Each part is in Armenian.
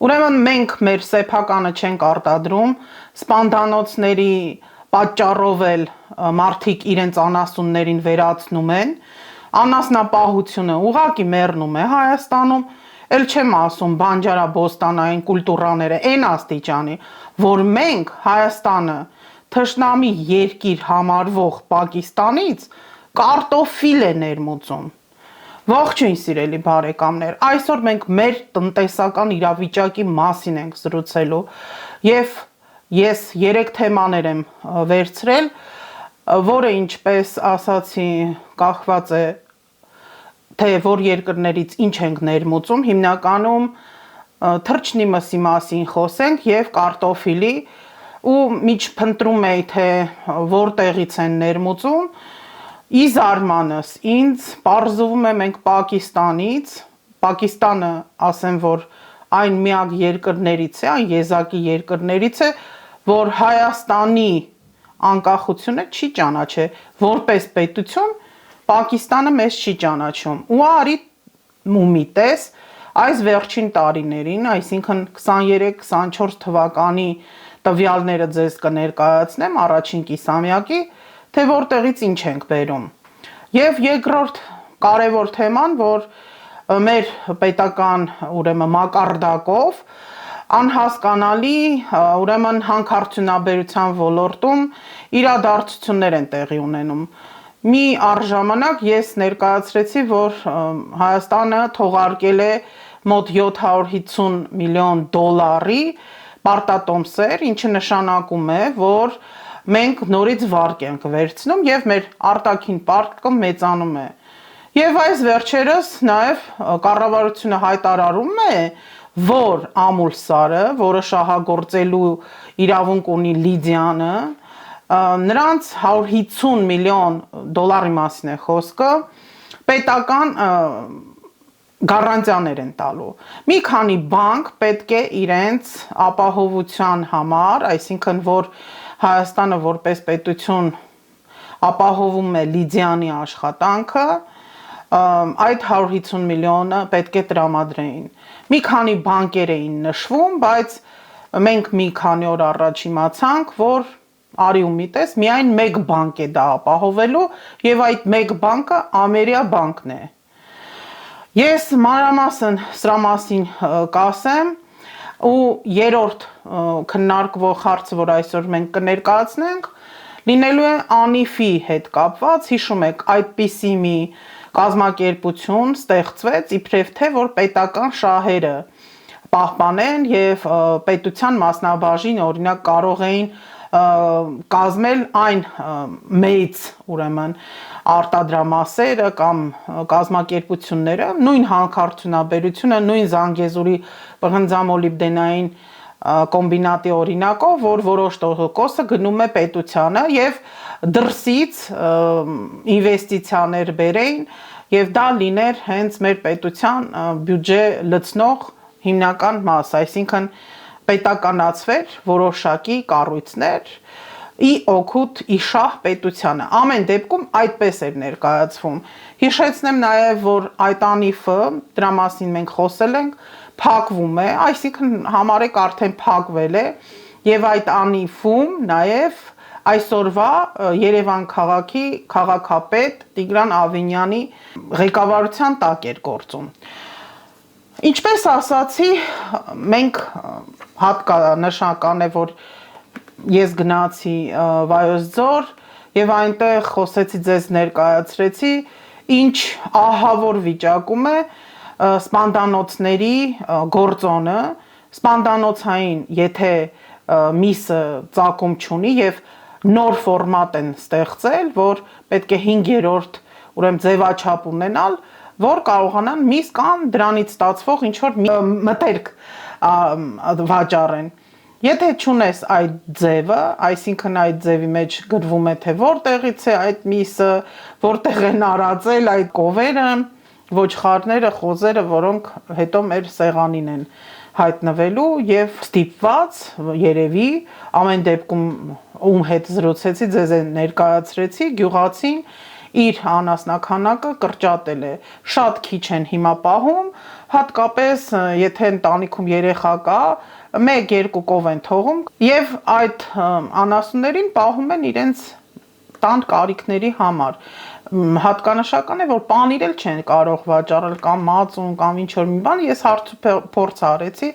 Ուրեմն մենք մեր սեփականը չենք արտադրում, սպանդանոցների պատճառով էլ մարդիկ իրենց անասուններին վերացնում են, անասնապահությունը ուղղակի մեռնում է Հայաստանում, էլ չեմ ասում բանջարաբոստանային կուլտուրաները այն աստիճանի, որ մենք Հայաստանը թշնամի երկիր համարվող Պակիստանից կարտոֆիլ է ներմուծում։ Ողջույն սիրելի բարեկամներ, այսօր մենք մեր տնտեսական իրավիճակի մասին ենք զրուցելու եւ ես 3 թեմաներ եմ վերցրել, որը ինչպես ասացի, կախված է թե որ երկրներից ինչ ենք ներմուծում, հիմնականում թռչնի մսի մասին խոսենք եւ կարտոֆիլի ու միջփնտրում էի թե որտեղից են ներմուծում, ի զարմանս ինձ պարզվում է մենք Պակիստանից, Պակիստանը ասեմ որ այն միակ երկրներից է, այն եզակի երկրներից է, որ Հայաստանի անկախությունը չի ճանաչել, որպես պետություն Պակիստանը մեզ չի ճանաչում, ու արի ու մի տես այս վերջին տարիներին, այսինքն 23-24 թվականի տվյալները ձեզ կներկայացնեմ առաջին կիսամյակի, թե որտեղից ինչ ենք բերում։ Եվ երկրորդ կարևոր թեման, որ մեր պետական ուրեմն մակարդակով անհասկանալի ուրեմն հանքարդյունաբերության ոլորտում իրադարձություններ են տեղի ունենում։ Մի առժամանակ ես ներկայացրեցի, որ Հայաստանը թողարկել է մոտ 750 միլիոն դոլարի պարտատոմսեր, ինչը նշանակում է, որ մենք նորից վարկ ենք վերցնում եւ մեր արտաքին պարտքը մեծանում է։ Եվ այս վերջերս նաեւ կառավարությունը հայտարարում է, որ Ամուլսարը, որը շահագործելու իրավունք ունի Լիդիանը, նրանց 150 միլիոն դոլարի մասին է խոսքը, պետական գարանտիաներ են տալու։ Մի քանի բանկ պետք է իրենց ապահովության համար, այսինքն որ Հայաստանը որպես պետություն ապահովում է Լիդիանի աշխատանքը, այդ 150 միլիոնը պետք է տրամադրեին։ Մի քանի բանկեր էին նշվում, բայց մենք մի քանի օր առաջ իմացանք, որ արի ու մի տես, միայն մեկ բանկ է դա ապահովելու եւ այդ մեկ բանկը Ամերիա բանկն է։ Ես մանրամասն սրա մասին կասեմ ու երրորդ քննարկվող հարցը, որ այսօր մենք կներկայացնենք, լինելու է ANIF-ի հետ կապված, հիշում եք, այդպիսի մի կազմակերպություն ստեղծվեց, իբրև թե որ պետական շահերը պահպանեն եւ պետության մասնաբաժին օրինակ կարող էին կազմել այն մեծ ուրեմն արտադրամասերը կամ կազմակերպությունները, նույն հանքարդյունաբերությունը, նույն Զանգեզուրի պղնձամոլիբդենային կոմբինատի օրինակով, որ որոշ տոկոսը գնում է պետությանը եւ դրսից ինվեստիցիաներ բերեին եւ դա լիներ հենց մեր պետության բյուջե լցնող հիմնական մաս, այսինքն պետականացվեր որոշակի կառույցներ ի օգուտ իշահ պետությանը։ Ամեն դեպքում այդպես էր ներկայացվում։ Հիշեցնեմ նաև, որ այդ ANIF-ը, դրա մասին մենք խոսել ենք, փակվում է, այսինքն համարեք արդեն փակվել է եւ այդ ANIF-ում նաև այսօրվա Երևան քաղաքի քաղաքապետ Տիգրան Ավինյանի ղեկավարության տակ էր գործում։ Ինչպես ասացի, մենք նշական է, որ ես գնացի Վայոց ձոր եւ այնտեղ խոսեցի ձեզ ներկայացրեցի, ինչ ահավոր վիճակում է սպանդանոցների գործոնը, սպանդանոցային, եթե միսը ծագում չունի եւ նոր ֆորմատ են ստեղծել, որ պետք է 5-րդ ուրեմն ձևաչափ ունենալ, որ կարողանան միս կամ դրանից ստացվող ինչ որ մտերք վաճառեն։ Եթե չունես այդ ձևը, այսինքն այդ ձևի մեջ գրվում է թե որտեղից է այդ միսը, որտեղ են արածել այդ կովերը, ոչխարները, խոզերը, որոնք հետո մեր սեղանին են հայտնվելու եւ ստիպված երևի ամեն դեպքում ում հետ զրուցեցի, ձեզ ներկայացրեցի, գյուղացին իր անասնաքանակը կրճատել է։ Շատ քիչ են հիմա պահում, հատկապես եթե ընտանիքում երեխա կա, 1-2 կով են թողում եւ այդ անասուններին պահում են իրենց տան կարիքների համար։ Հատկանշական է, որ պանիր էլ չեն կարող վաճառել կամ մածուն կամ ինչ որ մի բան, ես փորձ արեցի,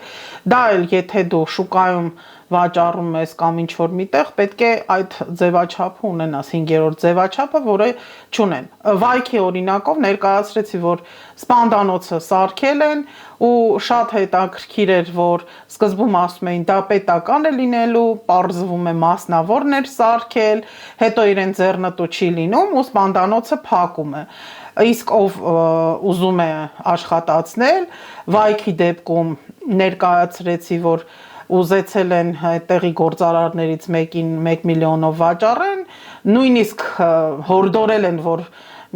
դա էլ եթե դու շուկայում վաճառում ես կամ ինչ որ միտեղ, պետք է այդ ձևաչափը ունենաս, 5-րդ ձևաչափը, որը չունեն։ Վայքի օրինակով ներկայացրեցի, որ սպանդանոցը սարքել են ու շատ հետաքրքիր էր, որ սկզբում ասում էին դա պետական է լինելու, պարզվում է մասնավորներ սարքել, հետո իրեն ձեռնտու չի լինում ու սպանդանոցը փակում է։ Իսկ ով ուզում է աշխատացնել, վայքի դեպքում ներկայացրեցի, որ ուզեցել են տեղի գործարարներից մեկին 1 միլիոնով վաճառեն, նույնիսկ հորդորել են, որ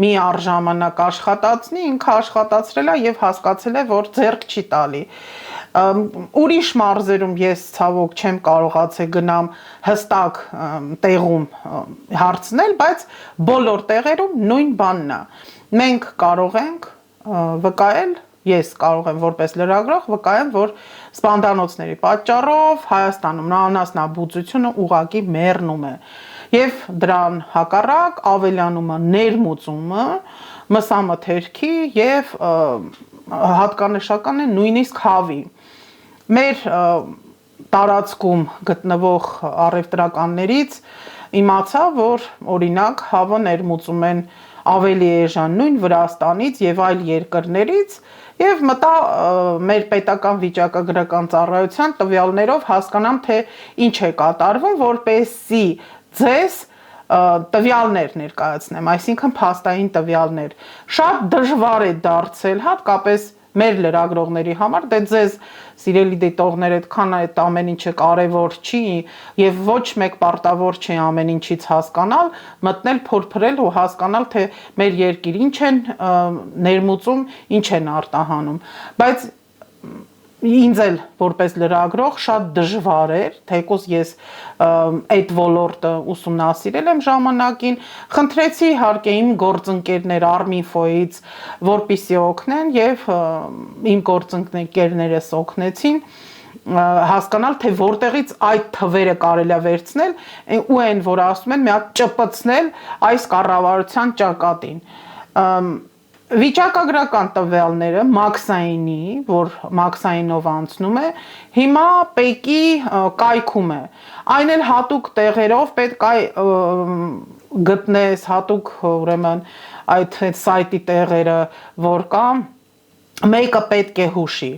մի առժամանակ աշխատացնի, ինքը աշխատացրել է եւ հասկացել է, որ ձեռք չի տալի։ Ուրիշ մարզերում ես ցավոք չեմ կարողացել գնամ հստակ տեղում հարցնել, բայց բոլոր տեղերում նույն բանն է։ Մենք կարող ենք վկայել, ես կարող եմ որպես լրագրող վկայեմ, որ սպանդանոցների պատճառով Հայաստանում անասնաբուծությունը ուղղակի մեռնում է։ Եվ դրան հակառակ ավելանում է ներմուծումը, մսամթերքի եւ հատկանշական է նույնիսկ հավի։ Մեր տարածքում գտնվող առևտրականներից իմացա, որ օրինակ հավը ներմուծում են ավելի էժան նույն Վրաստանից եւ այլ երկրներից եւ մտա մեր պետական վիճակագրական ծառայության տվյալներով հասկանամ, թե ինչ է կատարվում, որպեսզի ձեզ տվյալներ ներկայացնեմ, այսինքն փաստային տվյալներ։ Շատ դժվար է դարձել, հատկապես մեր լրագրողների համար, դե ձեզ սիրելի դիտողներ, այդքան այդ ամեն ինչը կարևոր չի եւ ոչ մեկ պարտավոր չի ամեն ինչից հասկանալ, մտնել, փորփրել ու հասկանալ, թե մեր երկիր ինչ են ներմուծում, ինչ են արտահանում, բայց ինձ էլ որպես լրագրող շատ դժվար էր, թեկուզ ես այդ ոլորտը ուսումնասիրել եմ ժամանակին, խնդրեցի իհարկե իմ գործընկերներ Arminfo-ից, որպեսզի օգնեն եւ իմ գործընկերներս օգնեցին հասկանալ, թե որտեղից այդ թվերը կարելի է վերցնել ու այն, որ ասում են, մի հատ ճպցնել այս կառավարության ճակատին։ Վիճակագրական տվյալները մաքսայինի, որ մաքսայինով անցնում է, հիմա ՊԵԿ-ի կայքում է։ Այն էլ հատուկ տեղերով պետք է գտնես, հատուկ ուրեմն այդ սայթի տեղերը, որ կա, մեկը պետք է հուշի։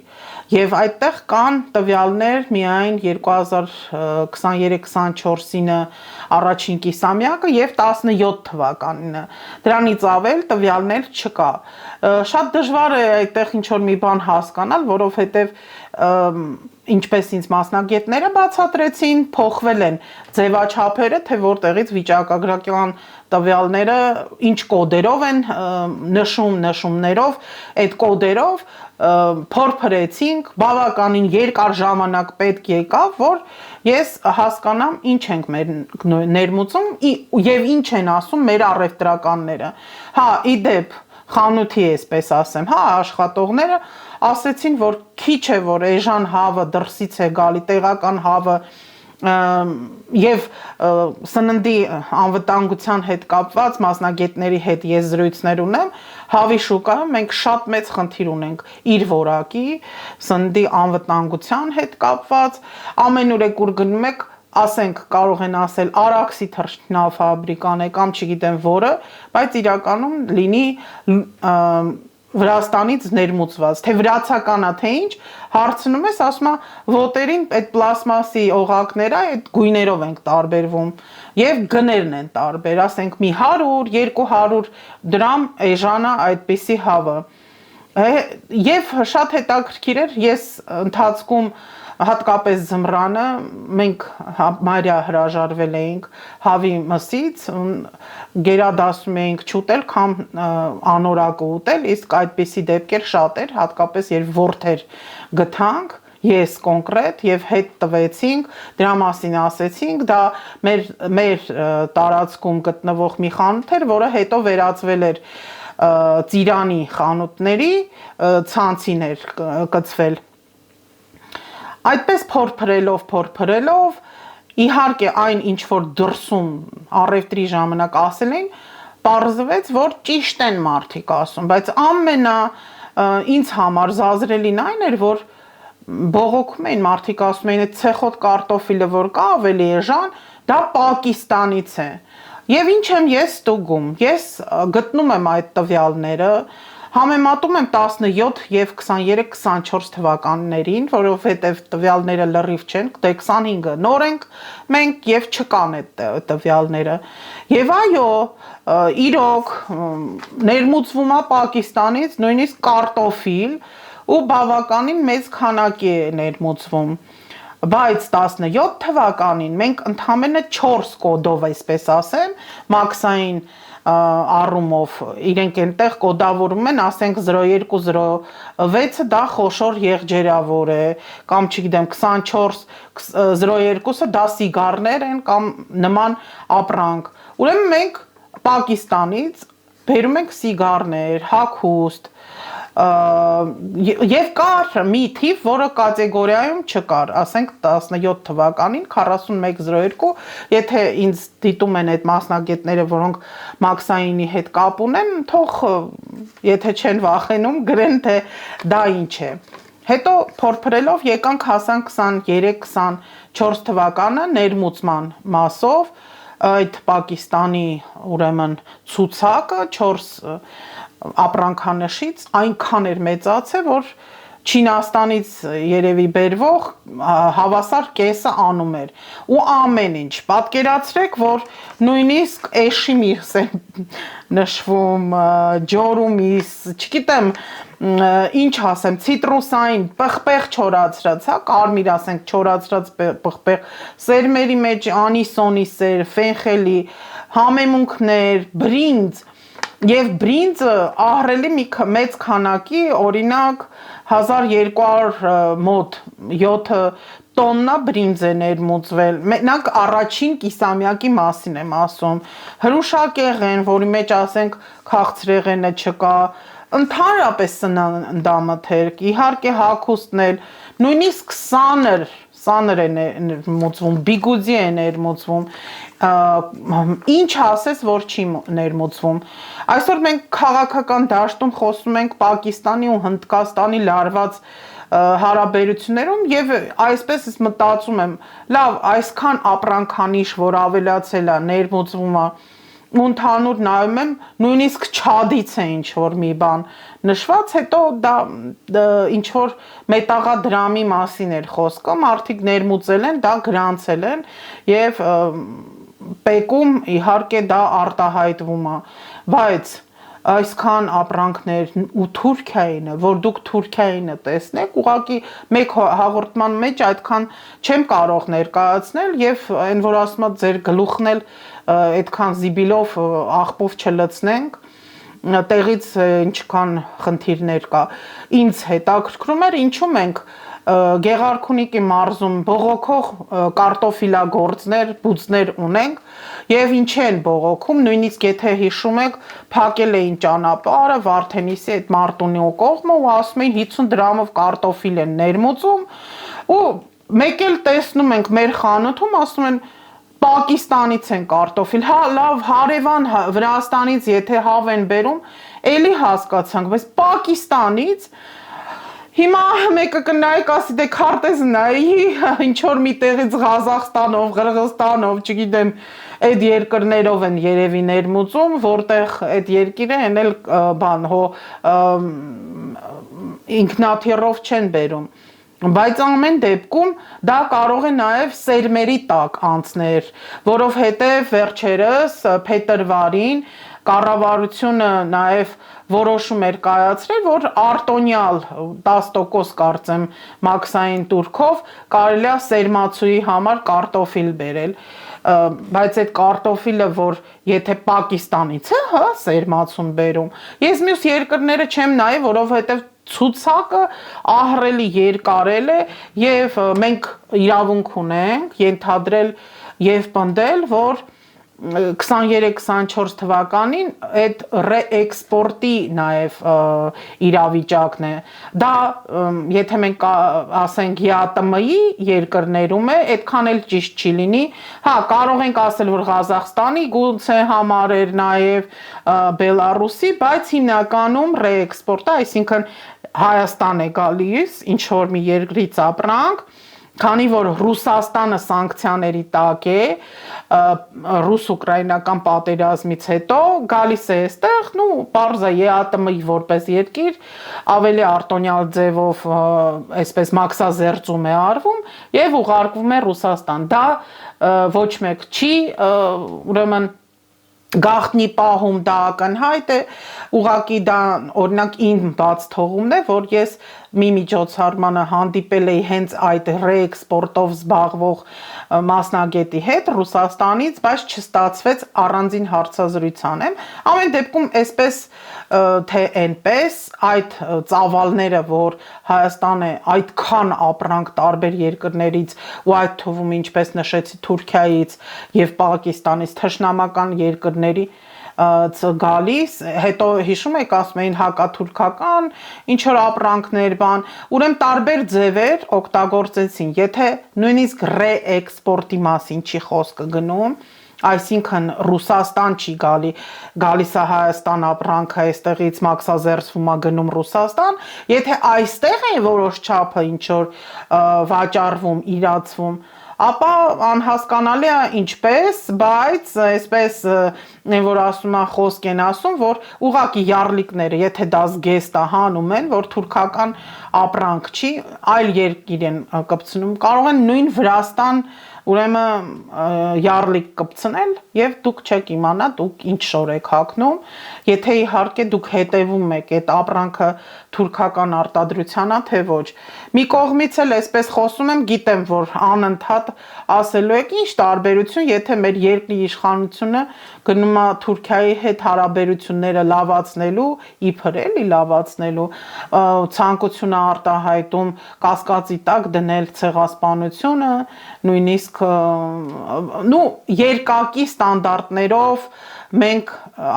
Եվ այդտեղ կան տվյալներ միայն 2023-24-ին առաջին կիսամյակը եւ 17 թվականինը։ Դրանից ավել տվյալներ չկա։ Շատ դժվար է այդտեղ ինչ որ մի բան հասկանալ, որովհետեւ ինչպես ինձ մասնագետները բացատրեցին, փոխվել են ձևաչափերը, թե որտեղից վիճակագրական տվյալները ինչ կոդերով են նշումներով, այդ կոդերով փորփրեցինք, բավականին երկար ժամանակ պետք եկավ, որ ես հասկանամ ինչ ենք մեր ներմուծում եւ ինչ են ասում մեր առևտրականները։ Հա, իդեպ խանութի էսպես ասեմ, հա, աշխատողները ասեցին, որ քիչ է, որ էժան հավը դրսից է գալի, տեղական հավը եւ սննդի անվտանգության հետ կապված մասնագետների հետ ես զրույցներ ունեմ, հավի շուկայում մենք շատ մեծ խնդիր ունենք իր որակի, սննդի անվտանգության հետ կապված, ամենուրեք ուր գնում եք, ասենք կարող են ասել Արաքսի թռչնաֆաբրիկան է կամ չգիտեմ որը, բայց իրականում լինի Վրաստանից ներմուծված, թե վրացականա, թե ինչ, հարցնում ես, ասում է, ոտերին այդ պլաստմասի օղակները այդ գույներով ենք տարբերվում եւ գներն են տարբեր, ասենք մի 100-200 դրամ էժանա այդպիսի հավը։ Եվ շատ հետաքրքիր էր, ես ընթացքում հատկապես ձմռանը մենք համարյա հրաժարվել էինք հավի մսից, գերադասում էինք չուտել կամ անորակը ուտել, իսկ այդպիսի դեպքեր շատ էր, հատկապես երբ որդեր գտանք, ես կոնկրետ եւ հետ տվեցինք, դրա մասին ասեցինք, դա մեր տարածքում գտնվող մի խանութ էր, որը հետո վերածվել էր ծիրանի խանութների ցանցիներ կծվել։ Այդպես փորփրելով իհարկե այն ինչ որ դրսում առևտրի ժամանակ ասել էին, պարզվեց, որ ճիշտ են մարդիկ ասում, բայց ինձ համար զազրելին այն էր, որ բողոքում էին մարդիկ ասում էին, այդ ցեխոտ կարտոֆիլը որ կա ավելի էժան, դա Պակիստանից է։ Եվ ինչ եմ ես ստուգում, ես գտնում եմ այդ տվյալները, համեմատում եմ 17 եւ 23-24 թվականներին, որովհետեւ տվյալները լրիվ չեն, դե 25-ը նոր ենք մենք եւ չկան այդ տվյալները։ Եվ այո, իրոք ներմուծվում է Պակիստանից նույնիսկ կարտոֆիլ ու բավականին մեծ քանակի է ներմուծվում։ Բայց 17 թվականին մենք ընդամենը 4 կոդով, այսպես ասեմ, մաքսային առումով իրենք այնտեղ կոդավորում են, ասենք 0206-ը դա խոշոր եղջերավոր է, կամ չգիտեմ 2402-ը դա սիգարներ են կամ նման ապրանք։ Ուրեմն մենք Պակիստանից բերում ենք սիգարներ, հագուստ, եւ կար մի թիվ, որը կատեգորիայում չկար, ասենք 17 թվականին 4102, եթե ինձ դիտում են այդ մասնագետները, որոնք մաքսայինի հետ կապ ունեն, թող եթե չեն վախենում, գրեն թե դա ինչ է։ Հետո փորփրելով եկանք հասանք 23-24 թվականը ներմուծման մասով այդ Պակիստանի ուրեմն ցուցակը 4 ապրանքանշից այնքան էր մեծացել, որ Չինաստանից երևի բերվող հավասար կեսը անում էր ու ամեն ինչ պատկերացրեք, որ նույնիսկ էշի միս է նշվում, ջորու միս, չգիտեմ ինչ ասեմ, ցիտրուսային պղպեղ չորացրած, հա, կարմիր ասենք չորացրած պղպեղ, սերմերի մեջ անիսոնի սեր, ֆենխելի, համեմունքներ, բրինձ Եվ բրինձը ահռելի մի մեծ քանակի, օրինակ 1200 մոտ 7 տոննա բրինձ է ներմուծվել։ Մենակ առաջին կիսամյակի մասին եմ ասում։ Հրուշակեղեն, որի մեջ ասենք քաղցրեղենը չկա, ընդհանրապես սննդամթերք, իհարկե հագուստներ, նույնիսկ սանր է ներմուծվում, բիգուդի է ներմուծվում, ինչ ասես, որ չի ներմուծվում։ Այսօր մենք քաղաքական դաշտում խոսում ենք Պակիստանի ու Հնդկաստանի լարված հարաբերություններում եւ այսպես ես մտածում եմ, լավ, այսքան ապրանքանիշ, որ ավելացել է, ներմուծվում է, ու ընդհանուր նայում եմ, նույնիսկ Չադից է ինչ որ մի բան նշված, հետո դա ինչ որ մետաղադրամի մասին էր խոսքը, մարդիկ ներմուծել են, դա գրանցել են եւ պեկում իհարկե դա արտահայտվում է, բայց այսքան ապրանքներ ու Թուրքիայինը, որ դուք Թուրքիայինը տեսնեք, ուղղակի մեկ հաղորդման մեջ այդքան չեմ կարող ներկայացնել եւ այն որ ասում եմ ձեր գլուխն էլ այդքան զիբիլով աղբով չլցնենք, տեղից ինչքան խնդիրներ կա։ Ինձ հետաքրքրում էր ինչու մենք Գեղարքունիքի մարզում բողոքող կարտոֆիլագործներ, բուծներ ունենք եւ ինչ են բողոքում, նույնիսկ եթե հիշում եք, փակել էին ճանապարհը Վարդենիսի այդ Մարտունի կողմը ու ասում էին 50 դրամով կարտոֆիլ են ներմուծում ու մեկ էլ տեսնում ենք մեր խանութում ասում են Պակիստանից են կարտոֆիլ, հա լավ հարևան Վրաստանից եթե հավ են բերում, էլի հասկացանք, բայց Պակիստանից Հիմա մեկը կնայի կասի դե քարտեզ նայի, ինչ որ միտեղից Ղազախստանով, Qırğızstanով, չգիտեմ, այդ երկրներով են երևի ներմուծում, որտեղ այդ երկիրը են էլ բան հո ինքնաթիռով չեն բերում։ Բայց ամեն դեպքում դա կարող է նաև սերմերի տակ անցներ, որովհետև վերջերս փետրվարին կառավարությունը նաև որոշում էր կայացրել, որ արտոնյալ 10% կարծեմ մաքսային տուրքով կարելի է սերմացուի համար կարտոֆիլ բերել, բայց այդ կարտոֆիլը, որ եթե Պակիստանից է, հա, սերմացուն բերում, ես մյուս երկրները չեմ նայի, որովհետև ցուցակը ահռելի երկարել է եւ մենք իրավունք ունենք ենթադրել եւ պնդել, որ 23-24 թվականին այդ ռեէքսպորտի նաև իրավիճակն է։ Դա եթե մենք ասենք ԵԱՏՄ-ի երկրներում է, այդքան էլ ճիշտ չի լինի։ Հա, կարող ենք ասել, որ Ղազախստանի գուցե համարեր նաև Բելարուսի, բայց հիմնականում ռեէքսպորտը, այսինքն Հայաստան է գալիս, ինչ որ մի երկրից ապրանք, քանի որ Ռուսաստանը սանկցիաների տակ է, ռուս-ուկրաինական պատերազմից հետո գալիս է այստեղ, պարզ է ԵԱՏՄ-ի որպես երկիր, ավելի արտոնյալ ձևով այսպես մաքսազերծում է արվում եւ ուղարկվում է Ռուսաստան։ Դա ոչ մեկ չի, ուրեմն գաղտնի պահում դա ակնհայտ է, ուղղակի դա օրինակ իմ բաց թողումն է, որ ես մի միջոցառմանը հանդիպել էի հենց այդ ռեէքսպորտով զբաղվող մասնագետի հետ Ռուսաստանից, բայց չստացվեց առանձին հարցազրույց անեմ։ Ամեն դեպքում այսպես թե այնպես այդ ծավալները, որ Հայաստանը այդքան ապրանք տարբեր երկրներից ու այդ թվում ինչպես նշեցի Թուրքիայից եւ Պակիստանից թշնամական երկրների գալիս, հետո հիշում եք ասում էին հակաթուրքական ինչ որ ապրանքներ բան, ուրեմն տարբեր ձևեր օգտագործեցին, եթե նույնիսկ ռեէքսպորտի մասին չի խոսքը գնում, այսինքն Ռուսաստան չի գալիս է Հայաստան ապրանքը այստեղից մաքսազերծվում է գնում Ռուսաստան, եթե այստեղ է որոշ չափը ինչ որ վաճառվում, իրացվում, ապա անհասկանալի է ինչպես, բայց այսպես որ ասում են խոսք են ասում, որ ուղակի յառլիկները, եթե դա զգեստ է հանում են, որ թուրքական ապրանք չի, այլ երկիր են կպցնում, կարող են նույն Վրաստան ուրեմն յառլիկ կպցնել եւ դուք չեք իմանա դուք ինչ շոր եք հագնում, եթե իհարկե դուք հետևում եք այդ ապրանքը թուրքական արտադրությանա թե ոչ։ Մի կողմից էլ այսպես խոսում եմ, գիտեմ, որ անընդհատ ասելու եք ինչ տարբերություն, եթե մեր երկրի իշխանությունը գնում է Թուրքիայի հետ հարաբերությունները լավացնելու, իբր էլի լավացնելու, ցանկությունը արտահայտում կասկածի տակ դնել ցեղասպանությունը, նույնիսկ երկակի ստանդարտներով մենք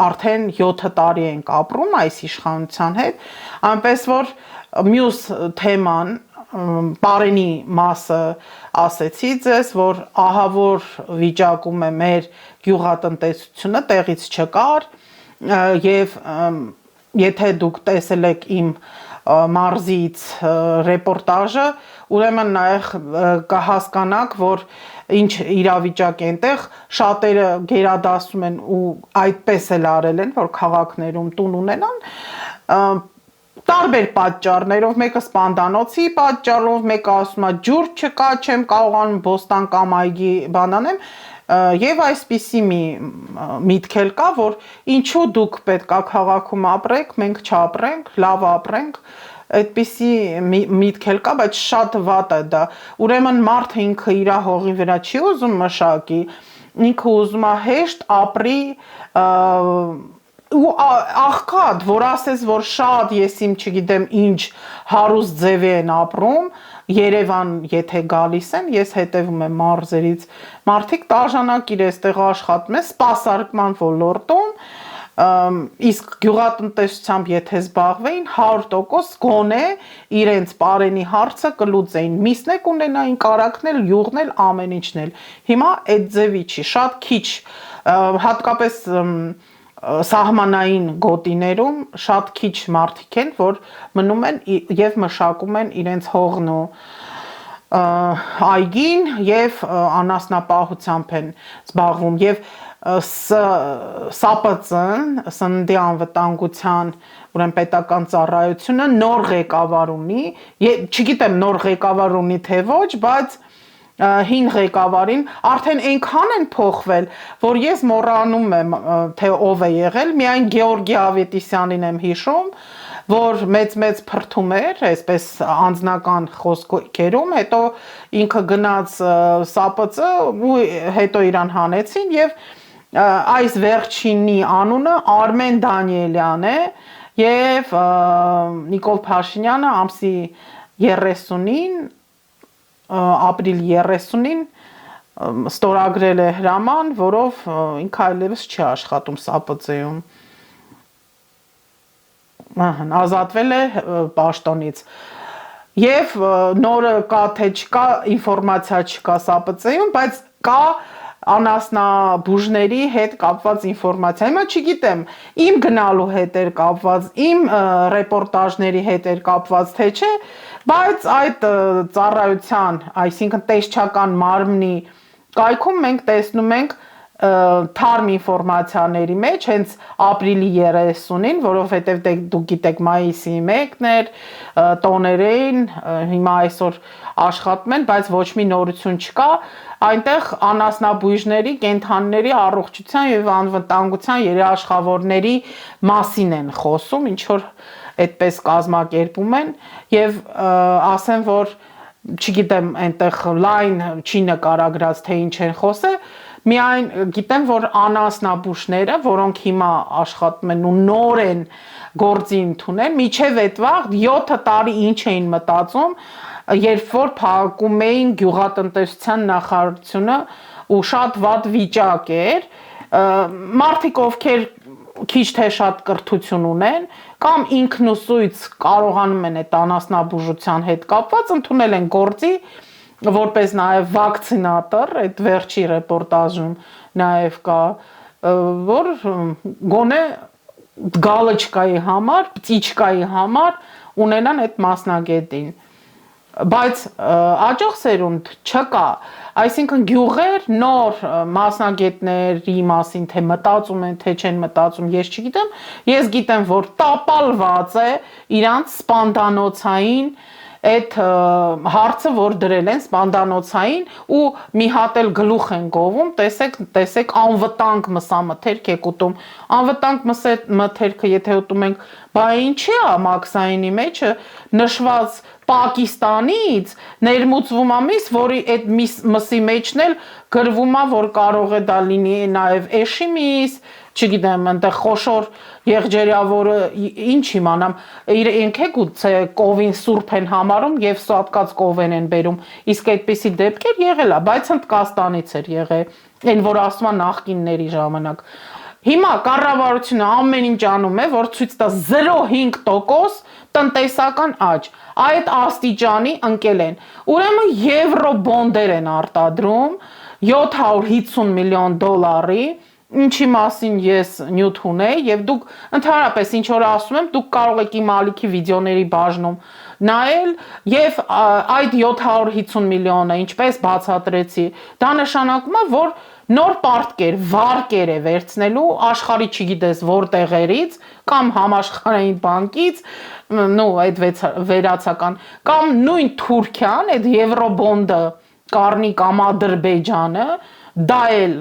արդեն 7 տարի ենք ապրում այս իշխանության հետ, այնպես որ մյուս թեման Պարենի մասը ասեցի ձեզ, որ ահավոր վիճակում է մեր գյուղատնտեսությունը, տեղից չկար եւ եթե դուք տեսել եք իմ մարզից ռեպորտաժը, ուրեմն նաև կհասկանաք, որ ինչ իրավիճակ է այնտեղ, շատերը գերադասում են ու այդպես էլ արել են, որ քաղաքներում տուն ունենան, տարբեր պատճառներով, մեկը սպանդանոցի պատճառով, մեկը ասում է ջուր չկա, չեմ կարողանում բոստան կամ այգի բան անեմ, եւ այսպիսի մի միտք էլ կա, որ ինչու դուք պետք է քաղաքում ապրեք, մենք չապրենք, լավ ապրենք, այդպիսի միտք էլ կա, բայց շատ վատ է դա, ուրեմն մարդը ինքը իր հողի վրա չի ուզում մշակի, ինքը ուզում է հեշտ ապրի ու աղքատ, որ ասես, որ շատ ես իմ չգիտեմ ինչ հարուստ ձևի են ապրում, Երևան եթե գալիս են, ես հետևում եմ մարզերից, մարդիկ տաժանակիր էստեղ աշխատում են սպասարկման ոլորտում, իսկ գյուղատնտեսությամբ եթե զբաղվեին 100% գոնե իրենց Պարենի հարցը կլուծեին, միսն եք ունենային, կարագն էլ, յուղն էլ, ամեն ինչն էլ, հիմա այդ ձևի չի, շատ քիչ, հատկապես սահմանային գոտիներում շատ քիչ մարդիկ են, որ մնում են եւ մշակում են իրենց հողն ու այգին եւ անասնապահությամբ են զբաղվում եւ ՍԱՊՑ-ն, Սննդի անվտանգության ուրեմն պետական ծառայությունը նոր ղեկավար ունի, չգիտեմ նոր ղեկավար ունի թե ոչ, բայց հին ղեկավարին արդեն այնքան են փոխվել, որ ես մոռանում եմ թե ով է եղել, միայն Գեորգի Ավետիսյանին եմ հիշում, որ մեծ փրթում էր, այսպես անձնական խոսքերում, հետո ինքը գնաց ՍԱՊՑ ու հետո իրան հանեցին եւ այս վերջինի անունը Արմեն Դանիելյան է եւ Նիկոլ Փաշինյանը ամսի 30-ին ապրիլ 30-ին ստորագրել է հրաման, որով ինքը այլևս չի աշխատում ՍԱՊԾ-ում։ Ազատվել է պաշտոնից։ Եվ նորը կա թե չկա, ինֆորմացիա չկա ՍԱՊԾ-ում, բայց կա անասնաբուժների հետ կապված ինֆորմացիա։ Հիմա չգիտեմ, իմ գնալու հետ էր կապված, իմ ռեպորտաժների հետ էր կապված, թե չէ, բայց այդ ծառայության, այսինքն տեսչական մարմնի կայքում մենք տեսնում ենք թարմ ինֆորմացիաների մեջ, հենց ապրիլի 30-ին, որովհետև դուք գիտեք մայիսի 1-ն էր, տոներ էին, հիմա այսօր աշխատում են, բայց ոչ մի նորություն չկա, այնտեղ անասնաբույժների, կենդանիների առողջության եւ անվտանգության երաշխավորների մասին են խոսում, ինչ որ այդպես կազմակերպում են եւ ասեմ, որ չգիտեմ, այնտեղ լայն չի նկարագրած, թե ինչ են խոսել, միայն գիտեմ, որ անասնաբուժները, որոնք հիմա աշխատում են ու նոր են գործի ընդունել, միջև այդ վաղ 7 տարի ինչ էին մտածում, երբ որ փակում էին գյուղատնտեսության նախարարությունը ու շատ վատ վիճակ էր, մարդիկ ովքեր քիչ թե շատ կրթություն ունեն կամ ինքնուսույց կարողանում են այդ անասնաբուժության հետ կապված ընդունել են գործի, որպես նաև վակցինատոր, այդ վերջի ռեպորտաժում նաև կա, որ գոնե գալչկայի համար, պտիչկայի համար ունենան այդ մասնագետին, բայց աջող սերունդ չկա, այսինքն գյուղեր նոր մասնագետների մասին, թե մտածում են, թե չեն մտածում, ես չգիտեմ, ես գիտեմ, որ տապալված է իրանց սպանդանոցային այդ հարցը, որ դրել են սպանդանոցային ու մի հատ էլ գլուխ են գովում, տեսեք անվտանգ մսամթերք եք ուտում, անվտանգ մթերքը եթե ուտում ենք, բա ինչի է մաքսայինի մեջը նշված Պակիստանից ներմուծվում է միս, որի այդ մսի մեջն էլ գրվում է, որ կարող է դա լինի նաև էշի միս, չգիտեմ, այնտեղ խոշոր եղջերյավորը ինչ իմանամ, իրենք է գուցե կովին սուրբ են համարում եւ սատկած կովեն են բերում, իսկ այդպիսի դեպքեր եղել է, բայց Հնդկաստանից էր եղել, այն որ ասում են նախկինների ժամանակ։ Հիմա կառավարությունը ամեն ինչ անում է, որ ցույց տա 0.5% տնտեսական աճ, այդ աստիճանի ընկել են, ուրեմն եվրոբոնդեր են արտադրում 750 միլիոն դոլարի, ինչի մասին ես նյութ ունեի եւ դուք ընդհանրապես ինչ որ ասում եմ, դուք կարող եք իմ ալիքի վիդեոների բաժնում նայել եւ այդ 750 միլիոնը ինչպես բացատրեցի, դա նշանակում է, որ նոր պարտքեր, վարկեր է վերցնելու աշխարհի չգիտես որտեղերից կամ համաշխարհային բանկից, նո այդ վերացական կամ նույն Թուրքիան, այդ եվրոբոնդը կառնի կամ Ադրբեջանը, դա էլ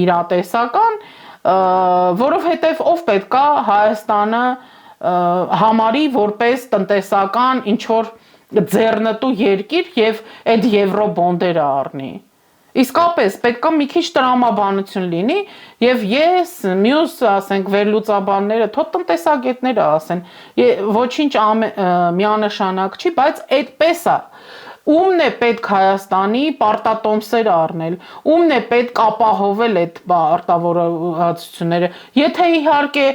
իրատեսական, որովհետև ով պետքա Հայաստանը համարի որպես տնտեսական ինչ որ ձեռնտու երկիր եւ այդ եվրոբոնդերը առնի։ Իսկապես պետք է մի քիչ տրամաբանություն լինի եւ ես մյուս ասենք վերլուծաբանները, թող տնտեսագետները ասեն, ոչինչ միանշանակ չի, բայց այդպես է։ Ումն է պետք Հայաստանի պարտատոմսեր առնել, ումն է պետք ապահովել այդ արտավորացությունները։ Եթե իհարկե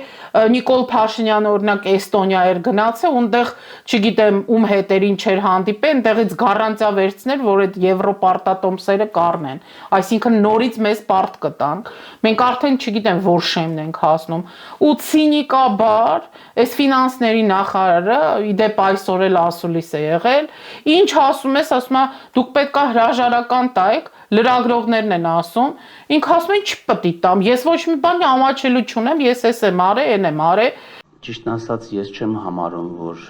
Նիկոլ Փաշինյանը օրինակ Էստոնիա էր գնացել, ունտեղ չգիտեմ ում հետերին չէր հանդիպել, այնտեղից գառանտիա վերցնել, որ այդ եվրոպարտատոմսերը կառնեն, այսինքն նորից մեզ պարտ կտանք։ Մենք արդեն չգիտեմ որ շեմն ենք հասնում։ Ու ցինիկաբար այս ֆինանսների նախարարը իդեպ այսօր էլ ասուլիս է եղել, ինչ ասում ասում է դուք պետք է հրաժարական տայք, լրագրողներն են ասում, ինքը ասում է չպետք է տամ, ես ոչ մի բան ամաչելու չունեմ, ես էս եմ արել, այն եմ արել։ Ճիշտն ասած ես չեմ համարում, որ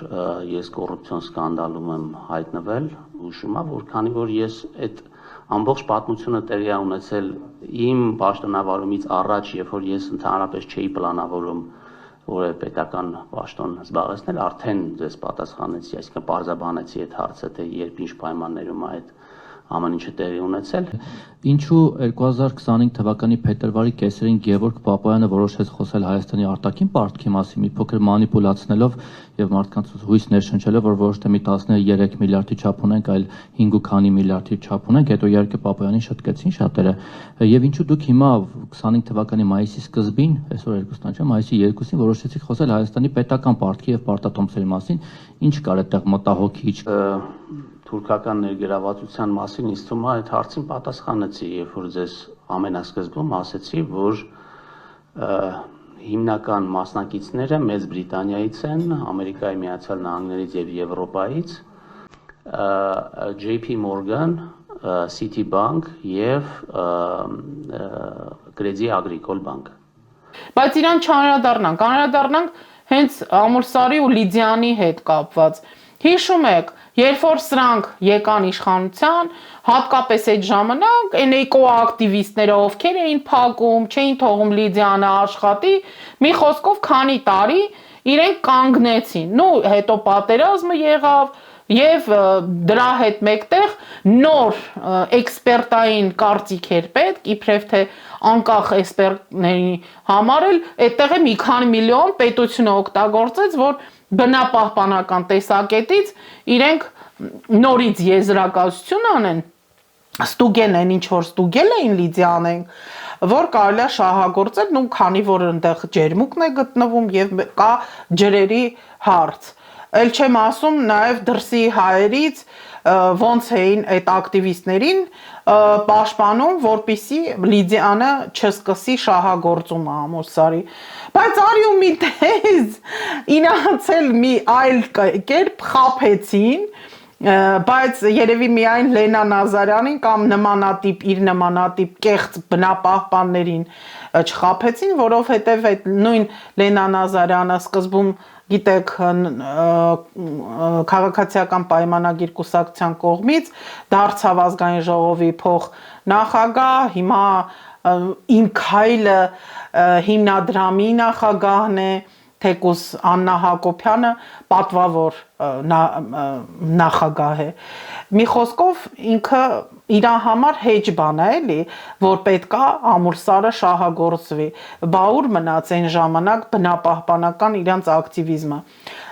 ես կոռուպցիոն սկանդալում եմ հայտնվել, հուշում եմ, որ քանի որ ես այդ ամբողջ պատմությունը տեղի է ունեցել իմ պաշտոնավարումից առաջ, երբ որ ես ընդհանրապես չէի պլանավորում որը պետական պաշտոն զբաղեցնել, արդեն ձեզ պատասխանեցի, այսինքն պարզաբանեցի այդ հարցը, թե երբ ինչ պայմաններում է այդ ամեն ինչը տեղի ունեցել։ Ինչու 2025 թվականի փետրվարի կեսերին Գևորգ Պապոյանը որոշեց խոսել Հայաստանի արտաքին պարտքի մասին, մի փոքր մանիպուլացնելով եւ մարդկանց հույս ներշնչելով, որ ոչ թե մի 13 միլիարդի չափ ունենք, այլ 5 ու քանի միլիարդի չափ ունենք, հետո իհարկե Պապոյանին շտկեցին շատերը։ Եվ ինչու դուք հիմա 25 թվականի մայիսի սկզբին, այսօր 2-ն չէ, մայիսի 2-ին որոշեցիք խոսել Հայաստանի պետական պարտքի եւ պարտատոմսերի մասին, ինչ կար այդտեղ մտահոգիչ։ Թուրքական ներգրավվածության մասին ինձ թվում է այդ հարցին պատասխանեցի, երբ որ ձեզ ամենասկզբում ասեցի, որ հիմնական մասնակիցները Մեծ Բրիտանիայից են, Ամերիկայի Միացյալ Նահանգներից եւ Եվրոպայից, JP Morgan, Citibank եւ Crédit Agricole Bank։ Բայց իրան չանդրադառնանք հենց Ամուլսարի ու Լիդիանի հետ կապված։ Հիշում եք, երբ որ սրանք եկան իշխանության, հատկապես այդ ժամանակ այն էկոակտիվիստները, ովքեր էին փակում, չէին թողում Լիդիանը աշխատի, մի խոսքով քանի տարի իրենք կանգնեցին։ Նու հետո պատերազմը եղավ եւ դրա հետ մեկտեղ նոր էքսպերտային կարծիք էր պետք, իբրև թե անկախ էքսպերտների համար էլ այդտեղ է մի քանի միլիոն պետությունը օգտագործեց, որ բնապահպանական տեսակետից իրենք նորից եզրակացություն անեն, ստուգեն են ինչ որ ստուգել էին Լիդիանեն, որ կարելի է շահագործել, ու քանի որ այնտեղ ջերմուկն է գտնվում եւ կա ջրերի հարց։ Էլ չեմ ասում նաեւ դրսի հայերից ոնց էին այդ ակտիվիստներին պաշտպանում, որպիսի Լիդիանը չսկսի շահագործումը Ամուլսարի։ Բայց արի ու մի տես իրացել մի այլ կերպ խափեցին, բայց երևի միայն Լենա Նազարյանին կամ իր նմանատիպ կեղծ բնապահպաններին չխափեցին, որովհետև այդ նույն Լենա Նազարյանը սկզբում գիտեք քաղաքացիական պայմանագիր կուսակցության կողմից դարձավ ազգային ժողովի փոխնախագահ, հիմա Իմ քայլը հիմնադրամի նախագահն է, թեկուզ Աննա Հակոբյանը պատվավոր նախագահ է։ Մի խոսքով ինքը իր համար հեջ բան է էլի, որ պետքա Ամուլսարը շահագործվի, բաուր մնաց այն ժամանակ բնապահպանական իրանց ակտիվիզմը։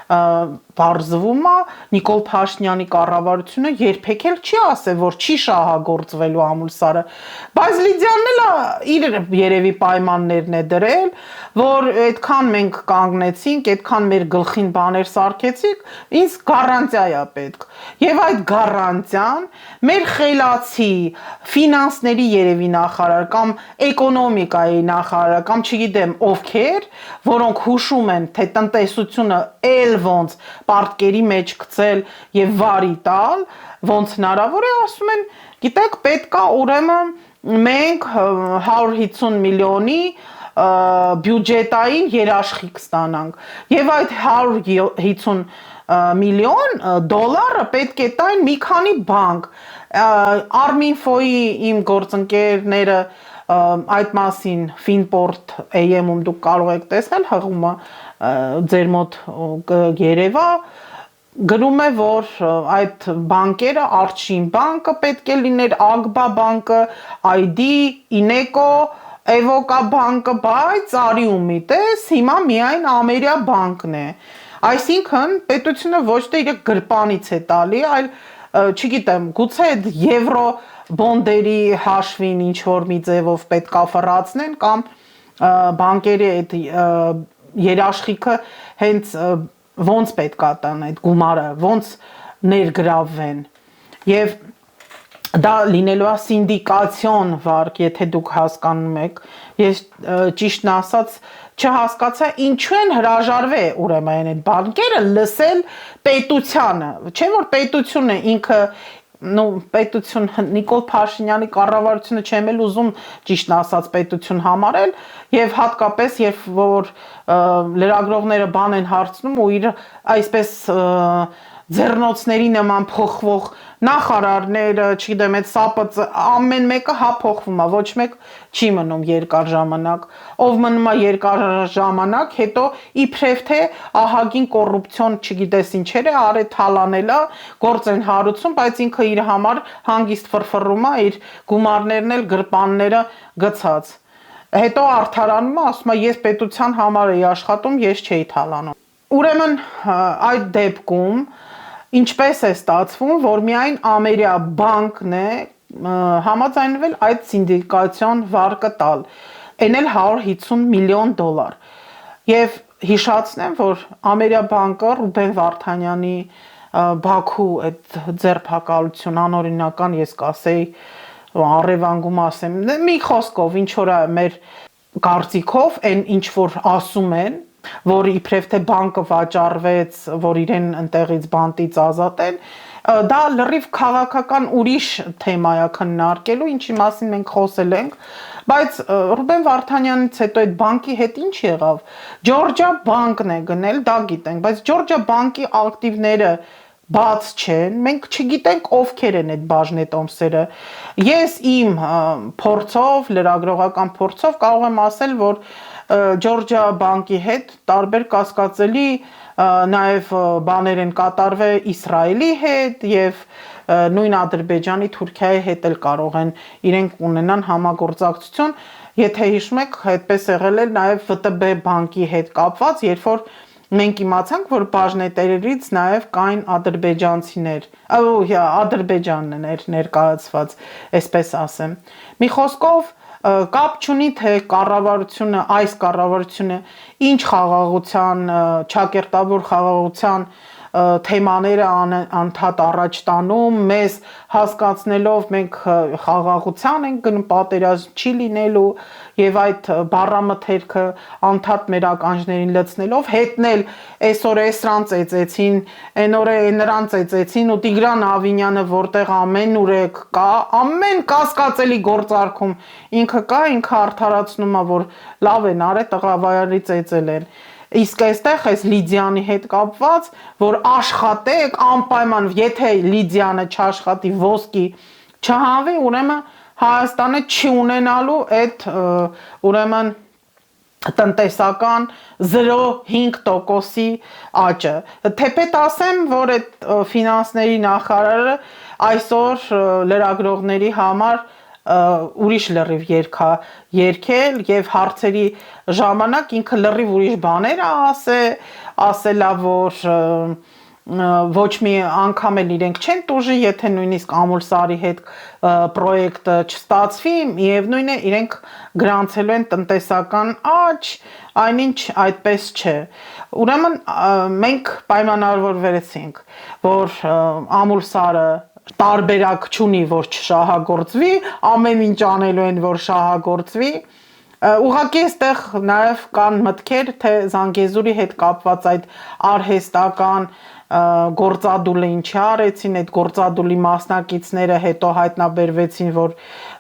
Բարձվում է Նիկոլ Փաշինյանի կառավարությունը երբեք էլ չի ասել, որ չի շահագործվելու Ամուլսարը, բայց Լիդիանն էլ իր երևի պայմաններն է դրել, որ այդքան մենք կանգնեցինք, այդքան մեր գլխին բաներ սարքեցինք, ինձ գառանտիա է պետք։ Եվ այդ գառանտիան մեր խելացի ֆինանսների երևի նախարար կամ էկոնոմիկայի նախարար կամ չգիտեմ ովքեր, որոնք հուշում են, թե տնտեսությունը ոնց պարտքերի մեջ գցել եւ վարի տալ, ոնց հնարավոր է, ասում են, գիտեք, պետքա ուրեմն մենք 150 միլիոնի բյուջետային երաշխիք ստանանք եւ այդ 150 միլիոն դոլարը պետք է տային մի քանի բանկ։ Arminfo-ի իմ գործընկերները այդ մասին Finport AM-ում դուք կարող եք տեսնել հղումը ձեր մոտ երևա գրում է, որ այդ բանկերը Արչին բանկը պետք է լիներ, Ագբա բանկը, ID, Ineco, Evoca բանկը, բայց արի ու մի տես, հիմա միայն Ամերիա բանկն է։ Այսինքն պետությունը ոչ թե իր գրպանից է տալի, այլ չգիտեմ, գուցե այդ եվրո բոնդերի հաշվին ինչ որ մի ձևով պետք է ֆռացնեն կամ բանկերի այդ երաշխիքը հենց ոնց պետք է տան այդ գումարը, ոնց ներգրավվեն։ Եվ դա լինելու է սինդիկացիոն վարկ, եթե դուք հասկանում եք, ես ճիշտն ասած չհասկացա ինչու են հրաժարվել ուրեմն այդ բանկերը լսել պետությանը, չէ՞ որ պետությունը ինքը պետություն Նիկոլ Փաշինյանի կառավարությունը չեմ էլ ուզում ճիշտ ասած պետություն համարել եւ հատկապես երբ որ լրագրողները բան են հարցնում ու իր այսպես ձեռնոցների նման փոխվող նախարարները, չգիտեմ, այդ ՍԱՊՑ ամեն մեկը հա փոխվում է, ոչ մեկ չի մնում երկար ժամանակ, ով մնում է երկար ժամանակ, հետո իբրև թե ահագին կոռուպցիոն, չգիտես ինչեր է արել, թալանել է, գործ են հարուցում, բայց ինքը իր համար հանգիստ ֆրֆռում է, իր գումարներն էլ գրպանները գցած։ Հետո արդարանում է, ասում է ես պետության համար էի աշխատում, ես չէի թալանում։ Ուրեմն այդ դեպքում ինչպես է ստացվում, որ միայն Ամերիաբանկն է համաձայնվել այդ սինդիկացիոն վարկը տալ, այն էլ $150 միլիոն։ Եվ հիշացնեմ, որ Ամերիաբանկը Ռուբեն Վարդանյանի Բաքու այդ ձերբակալություն անօրինական, ես կասեի, առևանգում ասեմ, մի խոսքով ինչ որ մեր կարծիքով այն ինչ որ ասում են, որ իբրև թե բանկը վաճառվեց, որ իրեն ընտեղից բանտից ազատեն, դա լրիվ քաղաքական ուրիշ թեմա է քննարկելու, ինչի մասին մենք խոսել ենք, բայց Ռուբեն Վարդանյանից հետո այդ բանկի հետ ինչ եղավ։ Ջորջիա բանկն է գնել, դա գիտենք, բայց Ջորջիա բանկի ակտիվները բաց չեն, մենք չգիտենք ովքեր են այդ բաժնետոմսերը։ Ես իմ փորձով, լրագրողական փորձով կարող եմ ասել, որ Ջորջիա բանկի հետ տարբեր կասկածելի նաև բաներ են կատարվել Իսրայելի հետ եւ նույն Ադրբեջանի, Թուրքիայի հետ էլ կարող են իրենք ունենան համագործակցություն, եթե հիշում եք, այդպես եղել է նաև ՎՏԲ բանկի հետ կապված, երբ որ մենք իմացանք, որ բաժնետերերից նաև կային ադրբեջանցիներ, Ադրբեջանն էր ներկայացված, այսպես ասեմ։ Մի խոսքով կապ չունի թե կառավարությունը, այս կառավարությունը ինչ խաղաղության, ճակերտավոր խաղաղության թեմաները անդադ առաջ տանում, մեզ հասկացնելով մենք խաղաղության ենք գնում, պատերազմ չի լինելու եւ այդ բառամթերքը անդադ մեր ականջներին լցնելով հետնել այսօր էսրան ծեծեցին, այն օրը նրան ծեծեցին ու Տիգրան Ավինյանը որտեղ ամենուրեք կա, ամեն կասկածելի գործարքում ինքը կա, ինքը արդարացնում է, որ լավ են արել, տղավարի ծեծել են։ Իսկ այստեղ այս Լիդիանի հետ կապված, որ աշխատեք անպայման, եթե Լիդիանը չաշխատի, ոսկի չհանվի, ուրեմն Հայաստանը չի ունենալու այդ ուրեմն տնտեսական 0.5%-ի աճը։ Թեպետ ասեմ, որ այդ ֆինանսների նախարարը այսօր լրագրողների համար ուրիշ լրիվ երգա երգել եւ հարցերի ժամանակ ինքը լրիվ ուրիշ բաներ ասելա, որ ոչ մի անգամ էլ իրենք չեն տուժի, եթե նույնիսկ Ամուլսարի հետ պրոյեկտը չստացվի, միևնույն է իրենք գրանցելու են տնտեսական աճ, այնինչ այդպես չէ։ Ուրեմն մենք պայմանավորվեցինք, որ Ամուլսարը տարբերակ չունի, որ չշահագործվի, ամեն ինչ անելու են, որ շահագործվի։ Ուղղակի այստեղ նաև կան մտքեր, թե Զանգեզուրի հետ կապված այդ արհեստական գործադուլը ինչի արեցին, այդ գործադուլի մասնակիցները հետո հայտնաբերվեցին, որ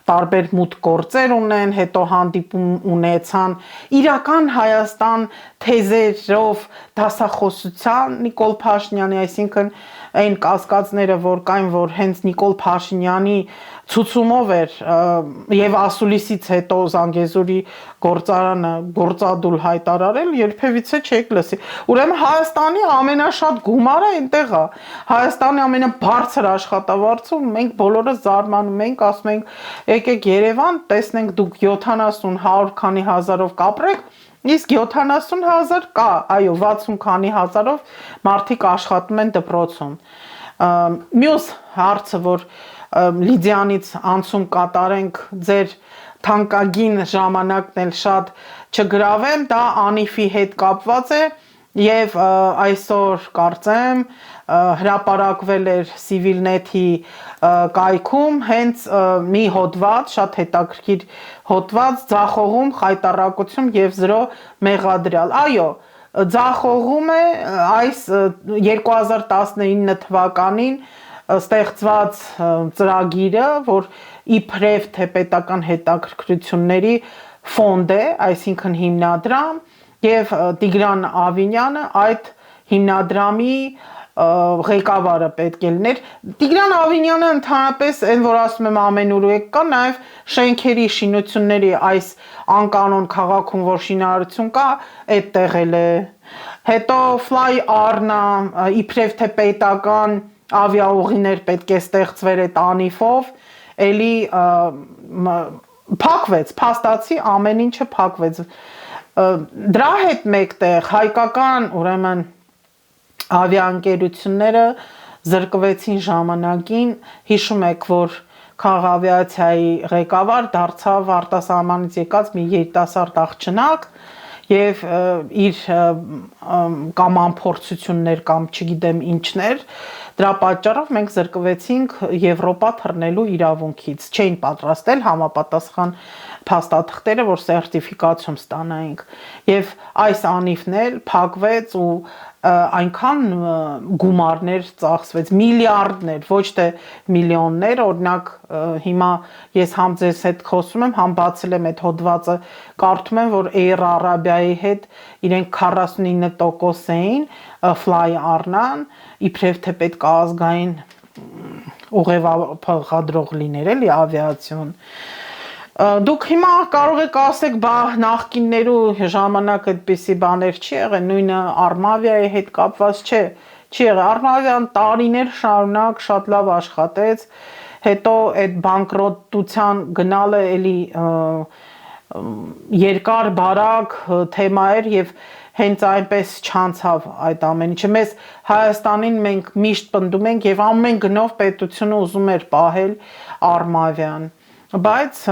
տարբեր մութ գործեր ունեն, հետո հանդիպում ունեցան իրական Հայաստան թեզերով դասախոսության Նիկոլ Փաշինյանի, այսինքն այն կասկածները, որ կային, որ հենց Նիկոլ Փաշինյանի ցուցումով էր եւ ասուլիսից հետո Զանգեզուրի գործարանը գործադուլ հայտարարել, երբևիցե չեք լսի։ Ուրեմն Հայաստանի ամենաշատ գումարը այնտեղ է։ Հայաստանի ամենաբարձր աշխատավարձում մենք բոլորը զարմանում ենք, ասում ենք, եկեք Երևան, տեսնենք դուք 70-100 քանի հազարով կապրեք, իսկ 70,000 կա, այո, 60 քանի հազարով մարդիկ աշխատում են դպրոցում։ Մյուս հարցը, որ Լիդիանից անցում կատարենք ձեր թանկագին ժամանակն էլ շատ չգրավեմ, դա Անիֆի հետ կապված է եւ այսօր կարծեմ հրապարակվել էր Civilnet-ի կայքում հենց մի հոդված, շատ հետաքրքիր հոդված, ձախողում, խայտառակություն եւ 0 մեղադրյալ։ Այո, ձախողում է այս 2019 թվականին ստեղծված ծրագիրը, որ իբրև թե պետական հետաքրքրությունների ֆոնդ է, այսինքն հիմնադրամ, եւ Տիգրան Ավինյանը այդ հիմնադրամի ղեկավարը պետք է լիներ։ Տիգրան Ավինյանը ընդհանրապես այն որ ասում եմ ամենուրեք կա, նաև շենքերի շինությունների այս անկանոն քաղաքում որ շինարարություն կա, այդտեղ էլ է։ Հետո Fly Arna իբրև թե պետական ավիաուղիներ պետք է ստեղծվեր այդ անիվով, էլի փակվեց, փաստացի ամեն ինչը փակվեց։ Դրա հետ մեկտեղ հայկական ուրեմն ավիաընկերությունները զրկվեցին ժամանակին, հիշում եք, որ քաղավիացիայի ղեկավար դարձավ արտասահմանից եկած մի երիտասարդ աղջնակ եւ իր կամ անփորձություններ կամ չգիտեմ ինչներ, դրա պատճառով մենք զրկվեցինք Եվրոպա թռնելու իրավունքից, չէին պատրաստել համապատասխան փաստաթղթերը, որ սերտիֆիկացիոն ստանայինք եւ այս անիվն էլ փակվեց ու այնքան գումարներ ծախսվեց, միլիարդներ, ոչ թե միլիոններ, օրինակ հիմա ես համ ձեզ հետ խոսում եմ, համ բացել եմ այդ հոդվածը, կարդում եմ, որ Air Arabia-ի հետ իրենք 49% էին Fly Arna-ն, իբրև թե պետք է ազգային ուղևորադրող լիներ, էլի ավիացիոն։ Դուք հիմա կարող եք ասեք, բա նախկիններու ժամանակ այդպիսի բաներ չի եղել, նույնը Armavia-ի հետ կապված չէ, չի եղել, Armavia-ն տարիներ շարունակ շատ լավ աշխատեց, հետո այդ բանկրոտության գնալը էլի երկար բարակ թեմա էր եւ հենց այնպես չանցավ այդ ամեն ինչը։ Մեզ Հայաստանին մենք միշտ պնդում ենք եւ ամեն գնով պետությունը ուզում էր պահել Armavia-ն, բայց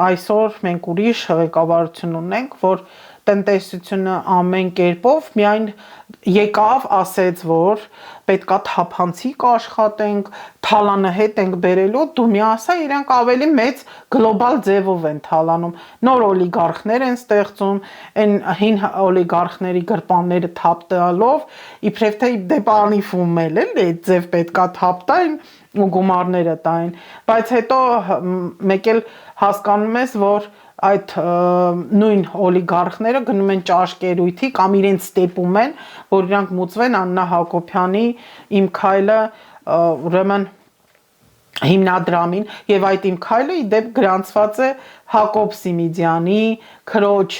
այսօր մենք ուրիշ ղեկավարություն ունենք, որ տնտեսությունը ամեն կերպով միայն եկավ, ասեց, որ պետքա թափանցիկ աշխատենք, թալանը հետ ենք բերելու, դու մի ասա, իրենք ավելի մեծ գլոբալ ձևով են թալանում, նոր օլիգարխներ են ստեղծում, այն հին օլիգարխների գրպանները թափ տալով, իբրև թե դեպ անիվում էլ այդ ձև պետքա թափ տային ու գումարները տային, բայց հետո մեկ էլ հասկանում ես, որ այդ նույն օլիգարխները գնում են ճաշկերույթի կամ իրենց ստեպում են, որ իրանք մուծվեն Աննա Հակոբյանի Իմ քայլը ուրեմն հիմնադրամին եւ այդ Իմ քայլը ի դեպ գրանցված է Հակոբ Սիմիդյանի քրոջ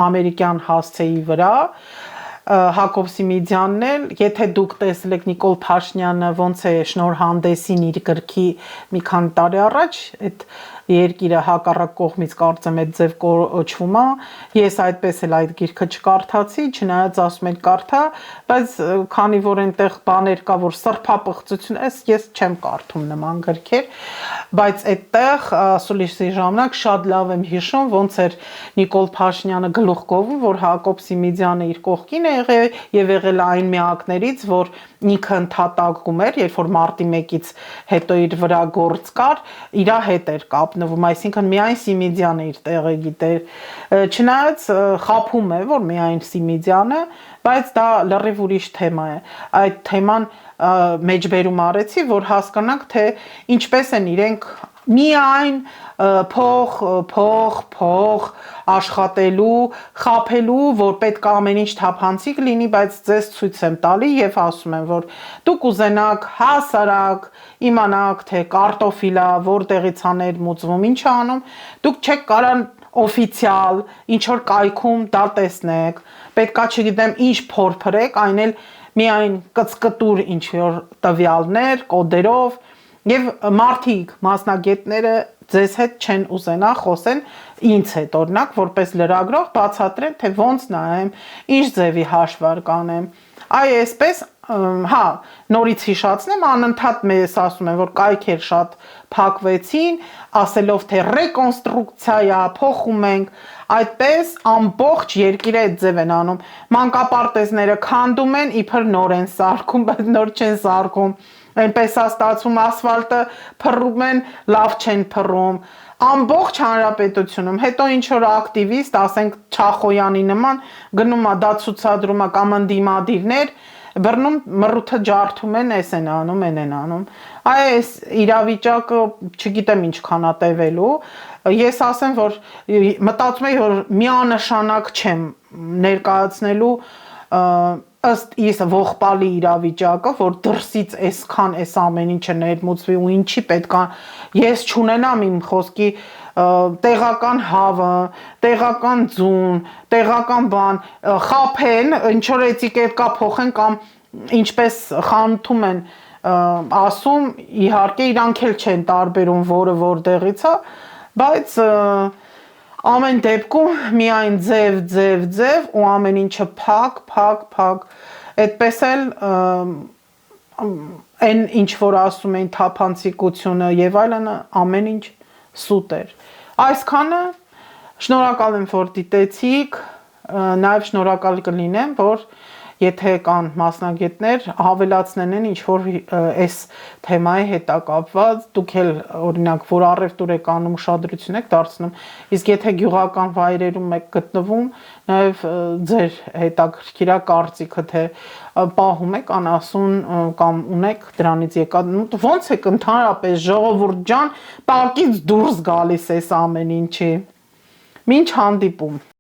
ամերիկյան հասցեի վրա, Հակոբ Սիմիդյանն էլ, եթե դուք տեսել եք Նիկոլ Փաշինյանը ոնց է շնորհանդեսին իր գրքի մի քանի տարի առաջ, այդ երկիրը հակառակ կողմից կարծեմ այդ ձև կոչվում է, ես այդպես էլ այդ գիրքը չկարդացի, չնայած ասում են կարդա, բայց քանի որ այնտեղ բաներ կա, որ սրբապղծություն է, ես չեմ կարդում նման գրքեր, բայց այդտեղ ասուլիսի ժամանակ շատ լավ եմ հիշում, ոնց էր Նիկոլ Փաշինյանը գլուխ գովում, որ Հակոբ Սիմիդյանը իր կողքին է եղել եւ եղել այն միակներից, որ ինքը ընդհատակում էր, երբ որ մարտի 1-ից հետո իր վրա գործ կար, իր հետ էր կապնվում, այսինքն միայն Սիմիդյանը իր տեղը գիտեր, չնայած խափում է, որ միայն Սիմիդյանը, բայց դա լրիվ ուրիշ թեմա է, այդ թեման մեջբերում արեցի, որ հասկանանք, թե ինչպես են իրենք միայն փող աշխատելու, խափելու, որ պետք է ամեն ինչ թափանցիկ լինի, բայց ձեզ ցույց եմ տալի եւ ասում եմ, որ դուք ուզենաք հասարակ իմանաք, թե կարտոֆիլա որտեղից աներ մուծվում, ինչ անում, դուք չեք կարող օֆիցիալ ինչ որ կայքում դա տեսնեք, պետքա չգիտեմ ինչ փորփրեք, այն էլ միայն կծկտուր ինչ որ տվյալներ, կոդերով եւ մարդիկ, մասնագետները ձեզ հետ չեն ուզենա խոսեն ինձ հետ, օրինակ, որպես լրագրող բացատրեն, թե ոնց նայեմ, ինչ ձևի հաշվարկ անեմ։ Այ այսպես, հա, նորից հիշացնեմ, անընդհատ մեզ ասում են, որ կայքեր շատ փակվեցին, ասելով, թե ռեկոնստրուկցիա է, փոխում ենք, այդպես ամբողջ երկիրը այդ ձև են անում։ Մանկապարտեզները քանդում են, իբր նոր են սարքում, բայց նոր չեն սարքում։ Այնպես է ստացվում, ասֆալտը փռում են, լավ չեն փռում, ամբողջ հանրապետությունում, հետո ինչ որ ակտիվիստ, ասենք Չախոյանի նման, գնում է դա ցուցադրում է կամ ընդդիմադիրներ, բռնում մռութը ջարդում են, էս են անում, են անում։ Այս իրավիճակը չգիտեմ ինչքան է տևելու, ես ասեմ, որ մտածում եմ, որ միանշանակ չեմ ներկայացնելու ըստ իս ողբալի իրավիճակը, որ դրսից այսքան այս ամեն ինչը ներմուծվի ու ինչի պետք է ես չունենամ իմ խոսքի տեղական հավը, տեղական ձուն, տեղական բան, խափեն, ինչ որ էտիկետ կա փոխեն կամ ինչպես խանութում են ասում, իհարկե իրանք էլ չեն տարբերում որը որտեղից է, բայց ամեն դեպքում միայն ձև ու ամեն ինչը փակ, այդպես էլ այն ինչ որ ասում են թափանցիկությունը եւ այլն ամեն ինչ սուտ էր։ Այսքանը շնորհակալ եմ որ դիտեցիք, նաեւ շնորհակալ կլինեմ որ եթե կան մասնագետներ հավելացնեն ինչ որ այս թեմայի հետ կապված, դուք էլ օրինակ որ առևտուր եք անում ուշադրություն եք դարձնում, իսկ եթե գյուղական վայրերում եք գտնվում, նաև ձեր հետաքրքիր կարծիքը թե պահում եք անասուն կամ ունեք դրանից եկած ոնց եք ընդհանրապես ժողովուրդ ջան, տակից դուրս գալիս այս ամեն ինչի։ Մինչ հանդիպում